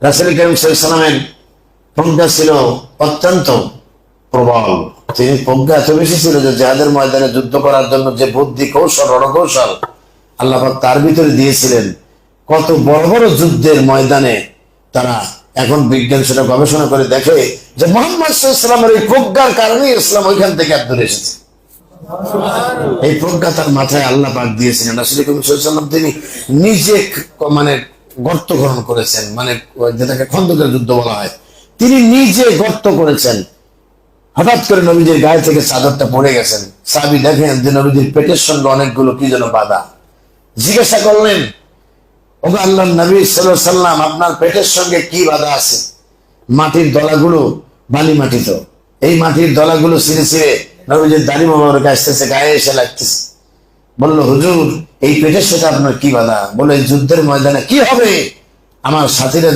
রাসূল করিম সাল্লাল্লাহু আলাইহি ওয়াসাল্লামের প্রজ্ঞা ছিল অত্যন্ত প্রবল। তিনি প্রজ্ঞা এত বেশি ছিল যে জিহাদের ময়দানে যুদ্ধ করার জন্য যে বুদ্ধি কৌশল রণকৌশল আল্লাহ পাক তার ভিতরে দিয়েছিলেন, কত বড় বড় যুদ্ধের ময়দানে তারা এখন বিজ্ঞান সেটা গবেষণা করে দেখে যে মুহাম্মদ সাল্লাল্লাহু আলাইহি ওয়াসাল্লামের এই প্রজ্ঞার কারণেই ইসলাম ওইখান থেকে দূরে এসেছে। এই প্রজ্ঞা তার মাথায় আল্লাহ পাক দিয়েছিলেন। রাসূল করিম সাল্লাল্লাহু আলাইহি ওয়াসাল্লাম তিনি নিজে মানে গর্ত খনন করেছেন, মানে যেটাকে খন্দকের যুদ্ধ বলা হয়, তিনি নিজে গর্ত করেছেন। হঠাৎ করে নবীজির গায়ে থেকে চাদরটা পড়ে গেছেন। সাহাবী দেখেন যে নবীজির পেটের সঙ্গে অনেকগুলো কি যেন বাঁধা। জিজ্ঞাসা করলেন, ওগো আল্লাহর নবী সাল্লাল্লাহু আলাইহি ওয়াসাল্লাম, আপনার পেটের সঙ্গে কি বাঁধা আছে? মাটির দলাগুলো বালি মাটি, তো এই মাটির দলাগুলো ছিঁড়ে ছিঁড়ে নবীজির দাড়ি মোবারক আসতেছে, গায়ে এসে লাগতেছে। বলল, হুজুর এই পেটের সাথে আপনার কি বাঁধা? বলে, যুদ্ধের ময়দানে কি হবে আমার সাথীরা